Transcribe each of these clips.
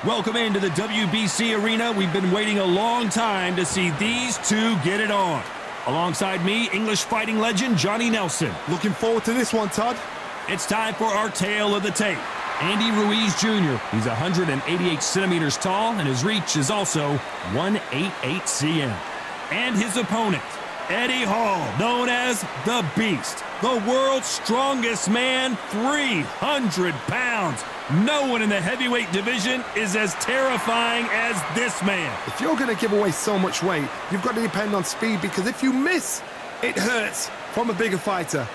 Welcome into the WBC arena. We've been waiting a long time to see these two get it on. Alongside me, English fighting legend Johnny Nelson. Looking forward to this one, Todd. It's time for our tale of the tape. Andy Ruiz Jr. He's 188 centimeters tall, and his reach is also 188 cm. And his opponent, Eddie Hall, known as the Beast, the world's strongest man, 300 pounds. No one in the heavyweight division is as terrifying as this man. If you're going to give away so much weight, you've got to depend on speed, because if you miss, it hurts from a bigger fighter.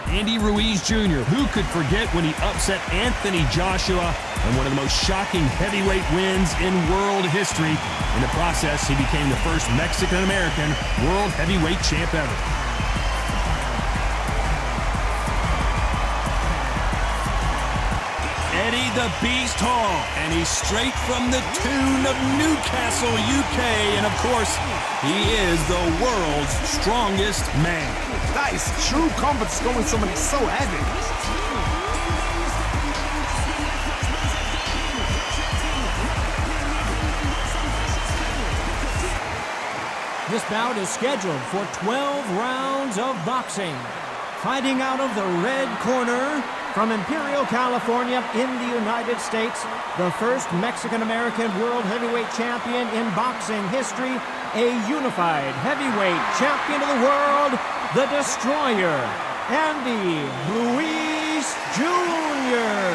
Andy Ruiz Jr., who could forget when he upset Anthony Joshua in one of the most shocking heavyweight wins in world history. In the process, he became the first Mexican-American world heavyweight champ ever. Eddie the Beast Hall, and he's straight from the tune of Newcastle, UK, and of course, he is the world's strongest man. That is true confidence going somebody so heavy. This bout is scheduled for 12 rounds of boxing. Fighting out of the red corner, from Imperial, California, in the United States, the first Mexican-American world heavyweight champion in boxing history, a unified heavyweight champion of the world, the Destroyer, Andy Ruiz Jr.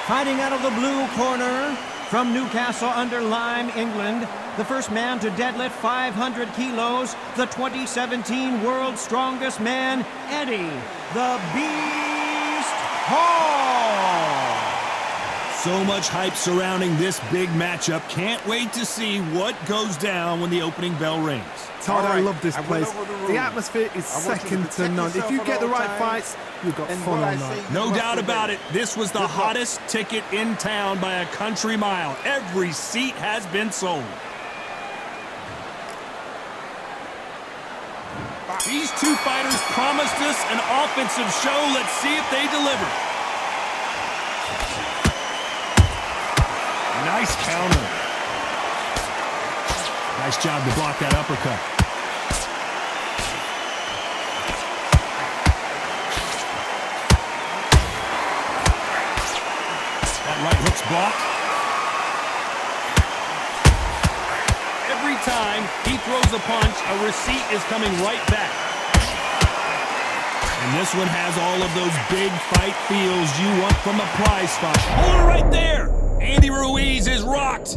Fighting out of the blue corner, from Newcastle under Lyme, England, the first man to deadlift 500 kilos, the 2017 world's strongest man, Eddie the Beast Hall. So much hype surrounding this big matchup. Can't wait to see what goes down when the opening bell rings. Todd, I love this place. The atmosphere is second to none. If you get the right fights, you've got fun all night. No doubt about it. This was the hottest ticket in town by a country mile. Every seat has been sold. These two fighters promised us an offensive show. Let's see if they deliver. Nice counter. Nice job to block that uppercut. That right hook's blocked. Every time he throws a punch, a receipt is coming right back. And this one has all of those big fight feels you want from a prize fight. Hold it right there. Andy Ruiz is rocked.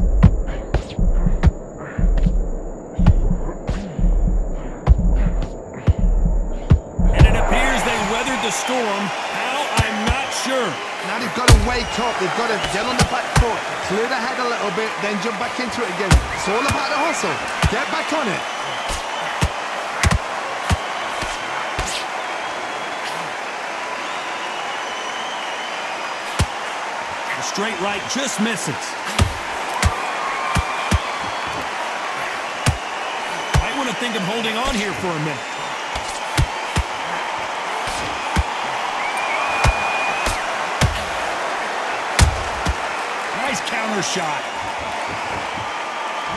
And it appears they weathered the storm. How? I'm not sure. Now they've got to wake up. They've got to get on the back foot, clear the head a little bit, then jump back into it again. It's all about the hustle. Get back on it. The straight right just misses. Might want to think of holding on here for a minute. Nice counter shot.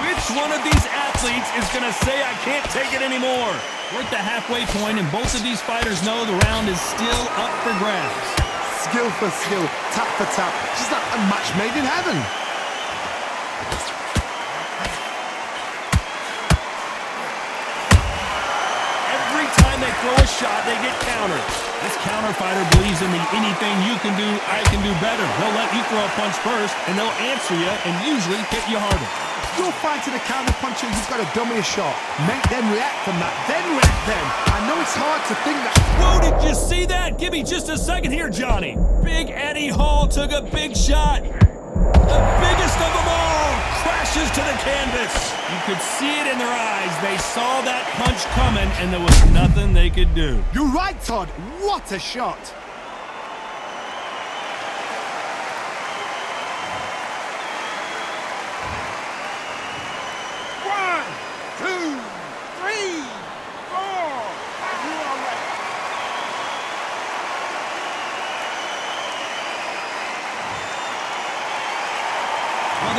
Which one of these athletes is going to say, I can't take it anymore? We're at the halfway point, and both of these fighters know the round is still up for grabs. Skill for skill, tap for tap. Just like a match made in heaven. Every time they throw a shot, they get countered. This counter fighter believes in the anything you can do, I can do better. They'll let you throw a punch first, and they'll answer you and usually hit you harder. You're fighting a counter puncher, you've got to dummy a shot. Make them react from that, then react then. I know it's hard to think that. Whoa, did you see that? Give me just a second here, Johnny. Big Eddie Hall took a big shot. The biggest of them all crashes to the canvas. You could see it in their eyes. They saw that punch coming, and there was nothing they could do. You're right, Todd. What a shot.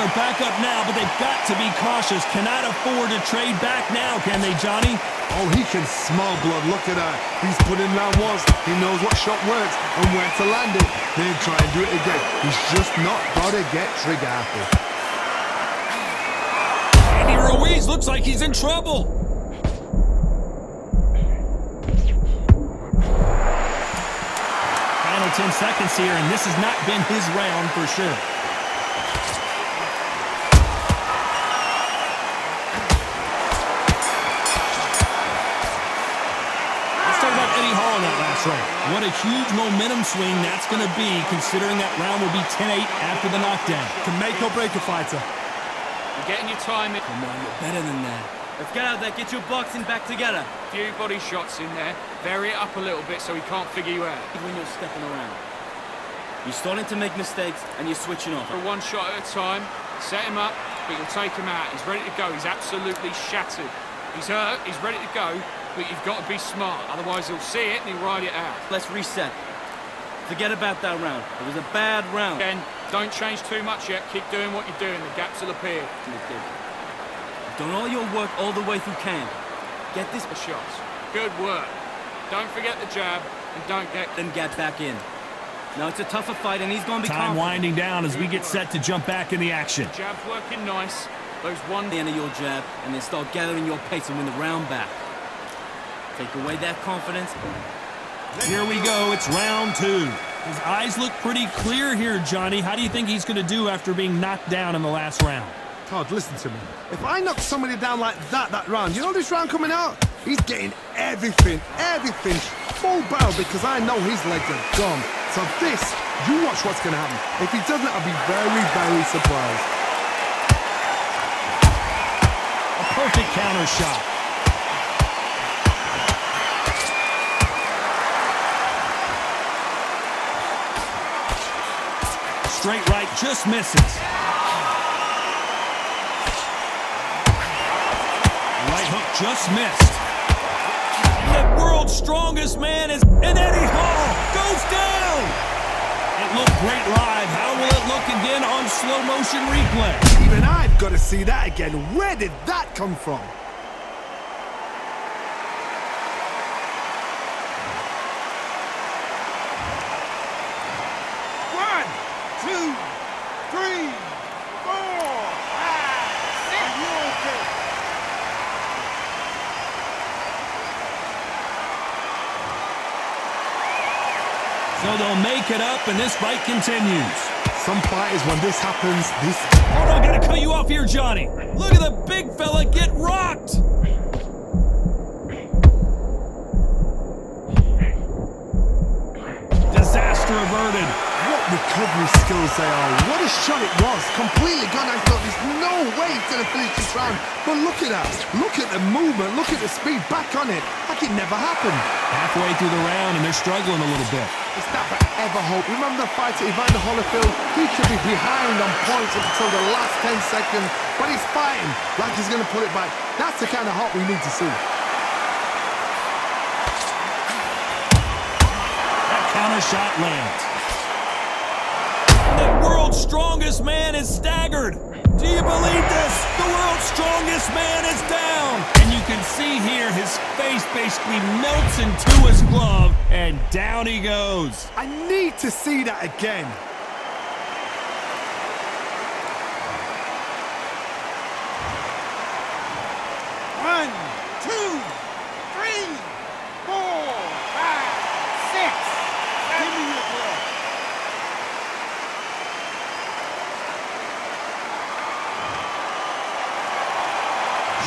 they're back up now, but they've got to be cautious. Cannot afford to trade back now, can they, Johnny? Oh, he can smell blood. Look at that. He's put in round once. He knows what shot works and where to land it. Then try and do it again. He's just not got to get trigger happy. Andy Ruiz looks like he's in trouble. Final 10 seconds here, and this has not been his round for sure. What a huge momentum swing that's going to be, considering that round will be 10-8 after the knockdown. Can make or break a fighter. You're getting your time in. Come on, you're better than that. Let's get out there, get your boxing back together. Few body shots in there. Vary it up a little bit so he can't figure you out. When you're stepping around, you're starting to make mistakes and you're switching off. For one shot at a time, set him up, but you'll take him out. He's ready to go. He's absolutely shattered. He's hurt, he's ready to go, but you've got to be smart. Otherwise, he'll see it and he'll ride it out. Let's reset. Forget about that round. It was a bad round. Again, don't change too much yet. Keep doing what you're doing. The gaps will appear. You've done all your work all the way through camp. Get this. The shots. Good work. Don't forget the jab and don't get... Then get back in. Now it's a tougher fight and he's going to be Time confident. winding down as we get set to jump back in the action. Jab's working nice. Those one... The end of your jab and then start gathering your pace and win the round back. Take away that confidence. Here we go. It's round 2. His eyes look pretty clear here, Johnny. How do you think he's going to do after being knocked down in the last round? Todd, listen to me. If I knock somebody down like that round, you know this round coming out? He's getting everything, full barrel because I know his legs are gone. So this, you watch what's going to happen. If he doesn't, I'll be very, very surprised. A perfect counter shot. Straight right just misses. Right hook just missed. The world's strongest man is... And Eddie Hall goes down! It looked great live. How will it look again on slow motion replay? Even I've got to see that again. Where did that come from? So they'll make it up, and this fight continues. Some fighters, when this happens, Hold on, gotta cut you off here, Johnny. Look at the big fella get rocked. Disaster averted. What recovery skills they are. What a shot it was. Completely gone. I thought there's no way he's going to finish this round. But look at that. Look at the movement. Look at the speed. Back on it. Like it never happened. Halfway through the round, and they're struggling a little bit. It's never ever hope. Remember the fight at Evander Holyfield? He should be behind on points up until the last 10 seconds. But he's fighting like he's going to pull it back. That's the kind of hope we need to see. That counter shot lands. The world's strongest man is staggered. Do you believe this? The world's strongest man is down. And you can see here his face basically melts into his glove, and down he goes. I need to see that again. One, two, three, 4, 5, 6. Give me your blood.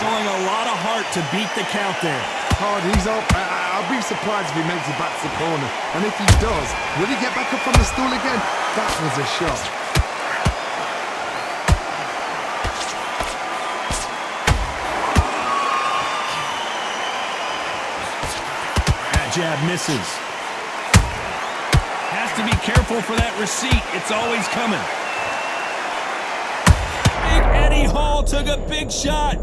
Showing a lot of heart to beat the count there. Hard, he's up. I'll be surprised if he makes it back to the corner. And if he does, will he get back up on the stool again? That was a shot. That jab misses. Has to be careful for that receipt. It's always coming. Big Eddie Hall took a big shot.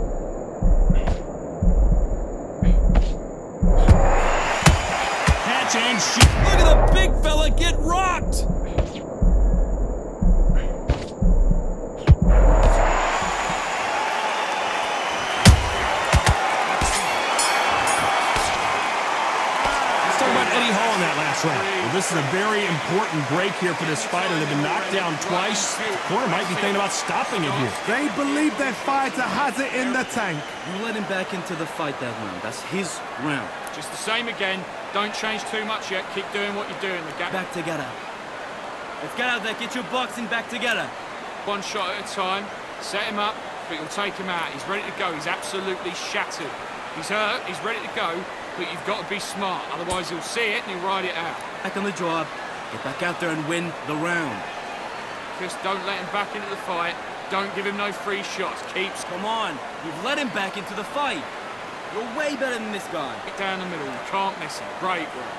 Catch and shoot. Look at the big fella get rocked. that last round. Well, this is a very important break here for this fighter. They've been knocked down twice. The corner might be thinking about stopping it here. They believe their fighter has it in the tank. You let him back into the fight that round. That's his round. Just the same again. Don't change too much yet. Keep doing what you're doing. The gap. Back together. Let's get out there. Get your boxing back together. One shot at a time. Set him up, but you'll take him out. He's ready to go. He's absolutely shattered. He's hurt. He's ready to go, but you've got to be smart. Otherwise, he'll see it and he'll ride it out. Back on the job. Get back out there and win the round. Just don't let him back into the fight. Don't give him no free shots. Keeps. Come on. You've let him back into the fight. You're way better than this guy. Get down the middle. You can't miss him. Great work.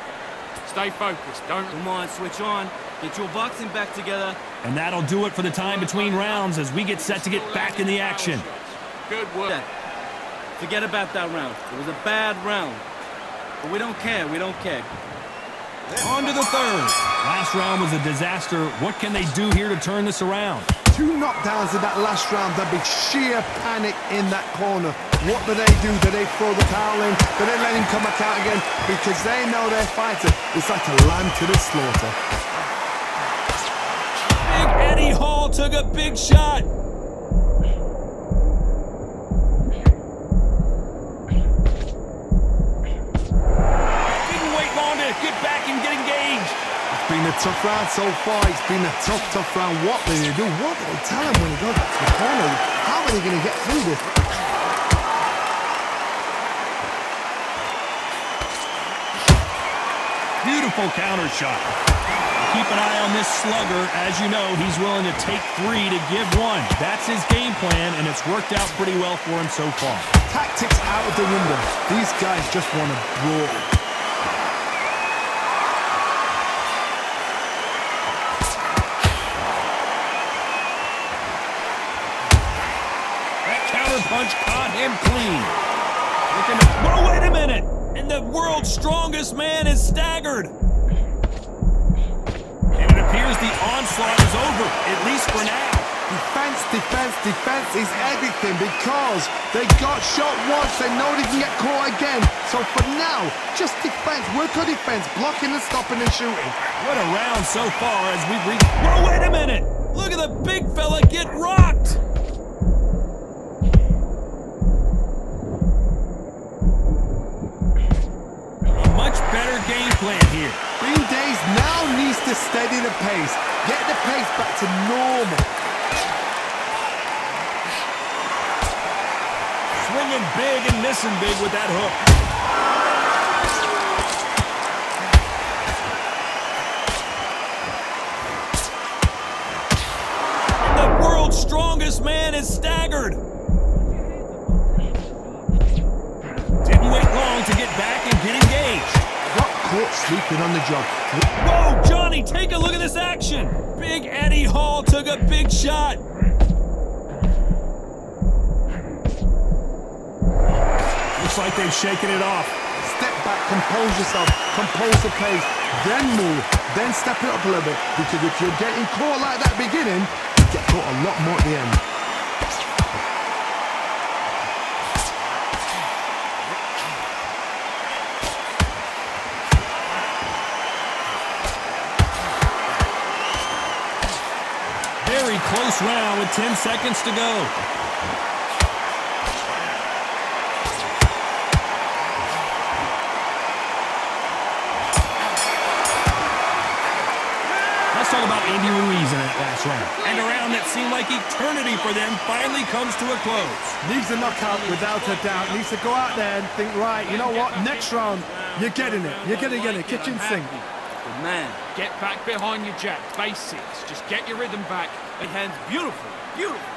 Stay focused. Don't. Come on, switch on. Get your boxing back together. And that'll do it for the time between rounds as we get set to get back in the action. Good work. Forget about that round. It was a bad round. But we don't care. We don't care. On to the third. Last round was a disaster. What can they do here to turn this around? 2 knockdowns in that last round. There'll be sheer panic in that corner. What do? Do they throw the towel in? Do they let him come back out again? Because they know their fighter is like a lamb to the slaughter. Big Eddie Hall took a big shot. Didn't wait long to get back and get engaged. It's been a tough round so far. It's been a tough round. What do they do? What do they tell him when he goes back to the corner? How are they going to get through this? Beautiful counter shot. Keep an eye on this slugger. As you know, he's willing to take 3 to give 1. That's his game plan, and it's worked out pretty well for him so far. Tactics out of the window. These guys just want to brawl. That counter punch caught him clean. Looking to... Whoa, wait a minute! And the world's strongest man is staggered. And it appears the onslaught is over, at least for now. Defense is everything because they got shot once. They know they can get caught again. So for now, just defense. Work on defense. Blocking and stopping and shooting. What a round so far as we've reached... Whoa, wait a minute! Look at the big fella get rocked! Much better game plan here. Bean Days now needs to steady the pace. Get the pace back to normal. Swinging big and missing big with that hook. And the world's strongest man is staggered. Didn't wait long to get back and get engaged. Got caught sleeping on the job. Whoa, Johnny, take a look at this action. Big Eddie Hall took a big shot. Looks like they've shaken it off. Step back, compose yourself, compose the pace, then move, then step it up a little bit. Because if you're getting caught like that beginning, you get caught a lot more at the end. Very close round with 10 seconds to go. Let's talk about Andy Ruiz in that last round. And a round that seemed like eternity for them finally comes to a close. Needs a knockout without a doubt. Needs to go out there and think, right, you know what, next round, you're getting it. You're going to get it. Kitchen sink. Good man. Get back behind your jab. Basics. Just get your rhythm back. Right hands, beautiful. Beautiful.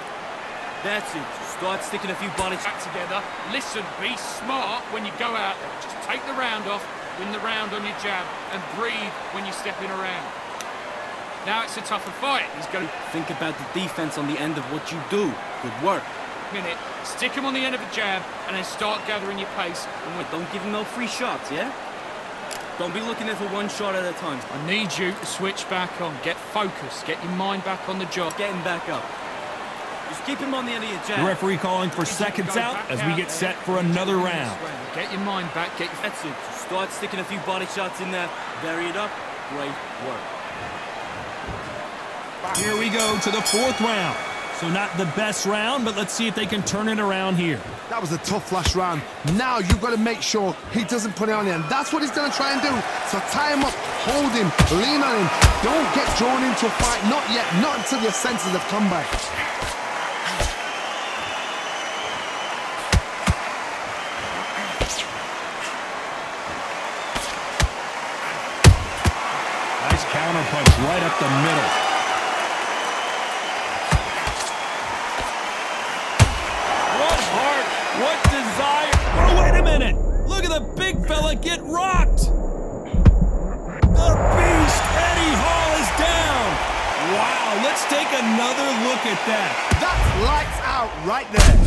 That's it. Start sticking a few bodies Back together. Listen, be smart when you go out there. Just take the round off, win the round on your jab, and breathe when you're stepping around. Now it's a tougher fight. He's going to Think about the defense on the end of what you do. Good work. minute, stick him on the end of a jab, and then start gathering your pace. And wait, don't give him no free shots, yeah? Don't be looking there for one shot at a time. I need you to switch back on. Get focused. Get your mind back on the job. Getting back up. Just keep him on the end of your jab. The referee calling for seconds out as we get set for another round. Get your mind back, get your... That's it. Just start sticking a few body shots in there. Vary it up. Great work. Here we go to the fourth round. So not the best round, but let's see if they can turn it around here. That was a tough last round. Now you've got to make sure he doesn't put it on you, and that's what he's going to try and do. So tie him up, hold him, lean on him. Don't get drawn into a fight. Not yet. Not until your senses have come back. Nice counter punch right up the middle. What heart, what desire. Oh, wait a minute. Look at the big fella get rocked. The beast, Eddie Hall, is down. Wow, let's take another look at that. That's lights out right there.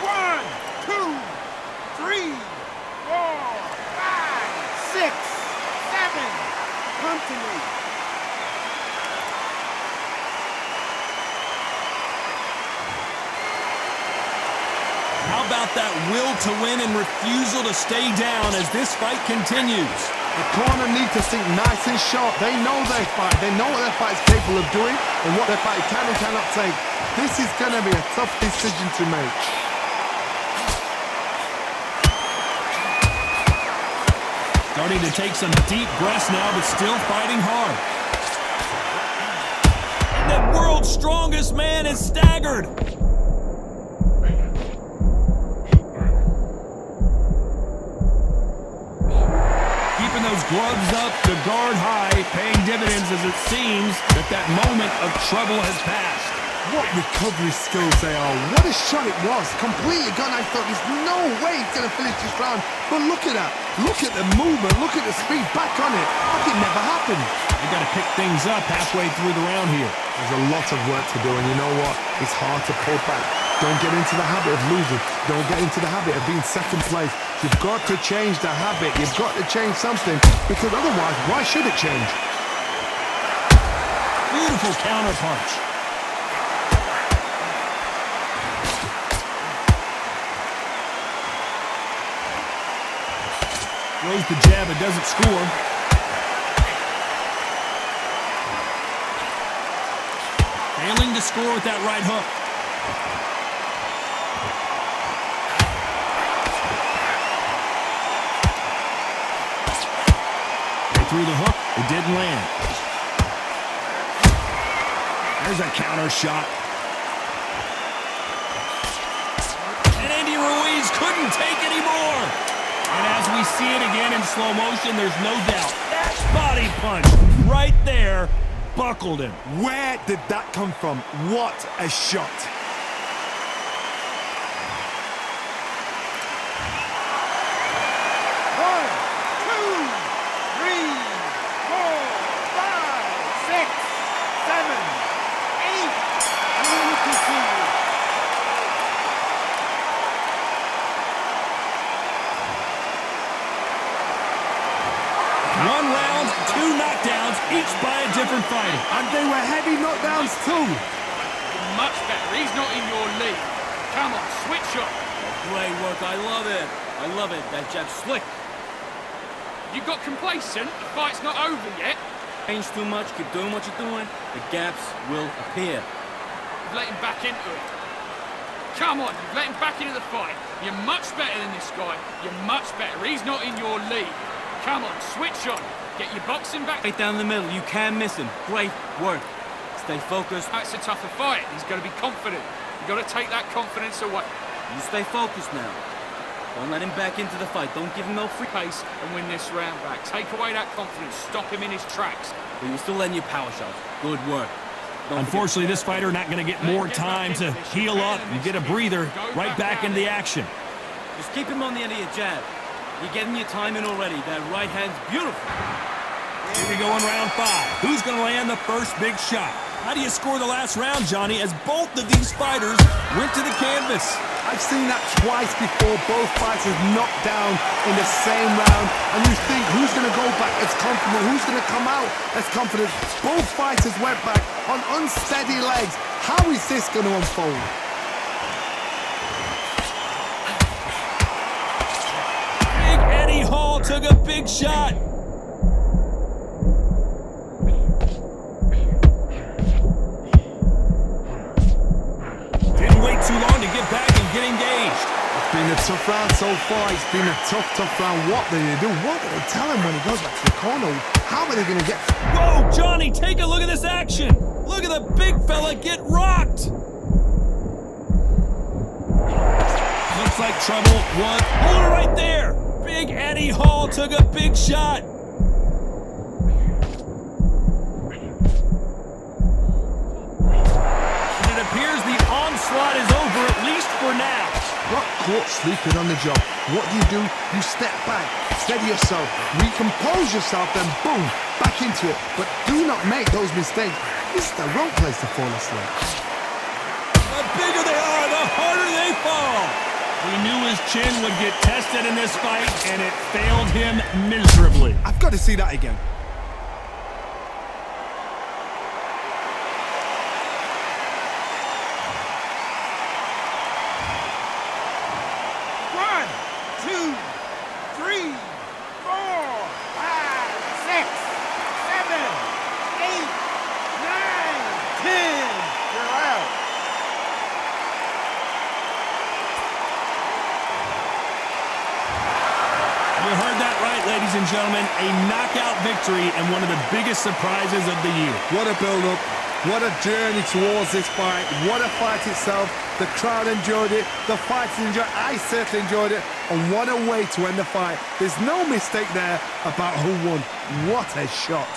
One, two, three, 4, 5, 6, 7. Come to me. How about that will to win and refusal to stay down as this fight continues? The corner need to think nice and sharp. They know their fight. They know what their fight is capable of doing and what their fight can and cannot take. This is going to be a tough decision to make. Starting to take some deep breaths now, but still fighting hard. And the world's strongest man is staggered. Keeping those gloves up, the guard high, paying dividends as it seems that moment of trouble has passed. What recovery skills they are. What a shot it was. Completely gone. I thought there's no way he's going to finish this round. But look at that. Look at the movement. Look at the speed back on it. Like it never happened. They got to pick things up halfway through the round here. There's a lot of work to do, and you know what? It's hard to pull back. Don't get into the habit of losing. Don't get into the habit of being second place. You've got to change the habit. You've got to change something, because otherwise, why should it change? Beautiful counter punch. Throws the jab, it doesn't score. Failing to score with that right hook. They threw the hook, it didn't land. There's a counter shot. And Andy Ruiz couldn't take any more. And as we see it again in slow motion, there's no doubt that body punch right there buckled him. Where did that come from? What a shot. One, two, three, 4, 5, 6, 7, 8. And then we continue. One round, 2 knockdowns, each by a different fighter. And they were heavy knockdowns too. Much better. He's not in your league. Come on, switch up. Great work. I love it. I love it. That jab's slick. You got complacent. The fight's not over yet. Change too much. Keep doing what you're doing. The gaps will appear. You've let him back into it. Come on, you've let him back into the fight. You're much better than this guy. You're much better. He's not in your league. Come on, switch on. Get your boxing back. Right down the middle. You can miss him. Great work. Stay focused. That's a tougher fight. He's got to be confident. You've got to take that confidence away. You stay focused now. Don't let him back into the fight. Don't give him no free Pace and win this round back. Take away that confidence. Stop him in his tracks. but you're still letting your power shots. Good work. Unfortunately, this fighter not going to get more time to heal up and get a breather. Right back into the action. Just keep him on the end of your jab. You're getting your time in already. That right hand's beautiful. Here we go in round 5. Who's going to land the first big shot? How do you score the last round, Johnny, as both of these fighters went to the canvas? I've seen that twice before, both fighters knocked down in the same round, and you think who's going to go back as confident, who's going to come out as confident. Both fighters went back on unsteady legs. How is this going to unfold? Big Eddie Hall took a big shot. Didn't wait too long to get back and get engaged. It's been a tough round so far. It's been a tough round. What do they do? What do they tell him when he goes back to the corner? How are they going to get... Whoa, Johnny, take a look at this action. Look at the big fella get rocked. Looks like trouble was... Hold it right there. Big Eddie Hall took a big shot. And it appears the onslaught is over, at least for now. Got caught sleeping on the job. What do? You step back, steady yourself, recompose yourself, then boom, back into it. But do not make those mistakes. This is the wrong place to fall asleep. The bigger they are, the harder they fall. We knew his chin would get tested in this fight, and it failed him miserably. I've got to see that again. One, two, three, 4, 5, 6, 7, 8, 9, 10. You're out. You heard that right, ladies and gentlemen. A knockout victory and one of the biggest surprises of the year. What a build-up. What a journey towards this fight. What a fight itself. The crowd enjoyed it. The fighters enjoyed it. I certainly enjoyed it. And what a way to end the fight. There's no mistake there about who won. What a shot.